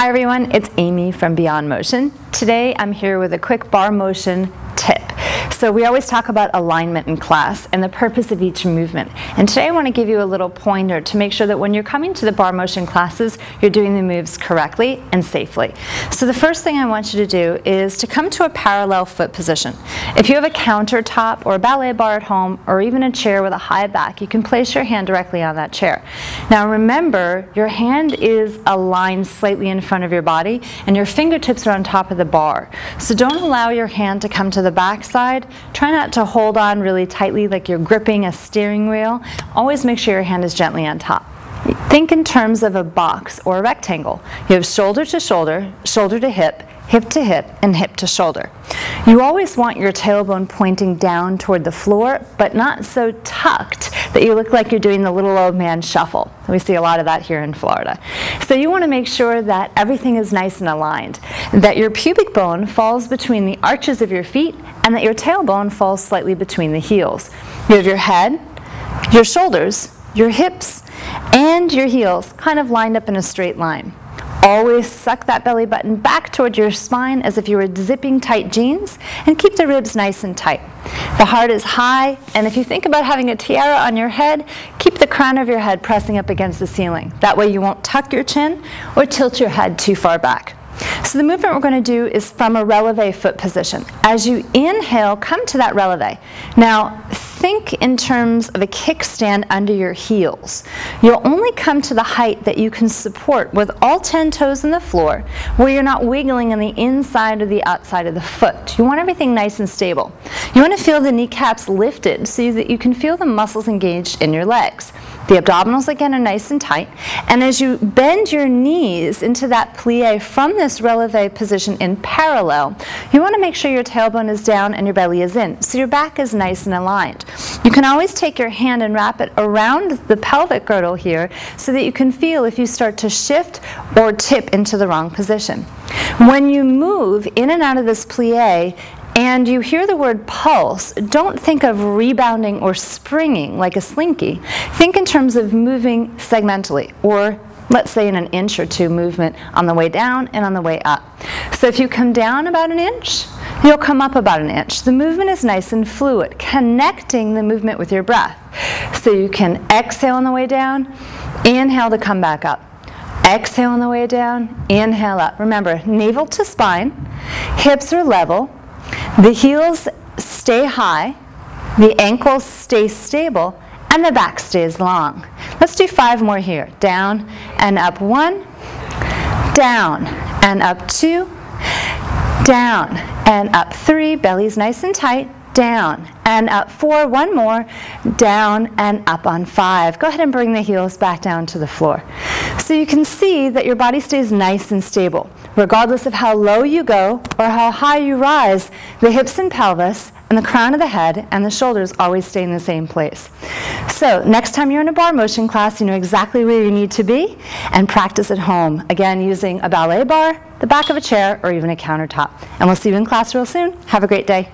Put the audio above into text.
Hi everyone, it's Amy from Beyond Motion. Today I'm here with a quick bar motion tip. So we always talk about alignment in class and the purpose of each movement. And today I want to give you a little pointer to make sure that when you're coming to the bar motion classes, you're doing the moves correctly and safely. So the first thing I want you to do is to come to a parallel foot position. If you have a countertop or a ballet bar at home or even a chair with a high back, you can place your hand directly on that chair. Now remember, your hand is aligned slightly in front of your body and your fingertips are on top of the bar. So don't allow your hand to come to the back side. Try not to hold on really tightly like you're gripping a steering wheel. Always make sure your hand is gently on top. Think in terms of a box or a rectangle. You have shoulder to shoulder, shoulder to hip, hip to hip, and hip to shoulder. You always want your tailbone pointing down toward the floor, but not so tucked that you look like you're doing the little old man shuffle. We see a lot of that here in Florida. So you want to make sure that everything is nice and aligned, that your pubic bone falls between the arches of your feet, and that your tailbone falls slightly between the heels. You have your head, your shoulders, your hips, and your heels kind of lined up in a straight line. Always suck that belly button back toward your spine as if you were zipping tight jeans, and keep the ribs nice and tight. The heart is high, and if you think about having a tiara on your head, keep the crown of your head pressing up against the ceiling. That way you won't tuck your chin or tilt your head too far back. So the movement we're going to do is from a releve foot position. As you inhale, come to that releve. Now think in terms of a kickstand under your heels. You'll only come to the height that you can support with all 10 toes on the floor, where you're not wiggling on the inside or the outside of the foot. You want everything nice and stable. You want to feel the kneecaps lifted so that you can feel the muscles engaged in your legs. The abdominals again are nice and tight, and as you bend your knees into that plie from this releve position in parallel, you want to make sure your tailbone is down and your belly is in, so your back is nice and aligned. You can always take your hand and wrap it around the pelvic girdle here so that you can feel if you start to shift or tip into the wrong position. When you move in and out of this plie, and you hear the word pulse, don't think of rebounding or springing like a slinky. Think in terms of moving segmentally, or let's say in an inch or two movement on the way down and on the way up. So if you come down about an inch, you'll come up about an inch. The movement is nice and fluid, connecting the movement with your breath. So you can exhale on the way down, inhale to come back up. Exhale on the way down, inhale up. Remember, navel to spine, hips are level, the heels stay high, the ankles stay stable, and the back stays long. Let's do 5 more here. Down and up 1, down and up 2, down and up 3, belly's nice and tight, down and up 4, 1 more, down and up on 5. Go ahead and bring the heels back down to the floor. So you can see that your body stays nice and stable. Regardless of how low you go or how high you rise, the hips and pelvis and the crown of the head and the shoulders always stay in the same place. So next time you're in a bar motion class, you know exactly where you need to be, and practice at home. Again, using a ballet bar, the back of a chair, or even a countertop. And we'll see you in class real soon. Have a great day.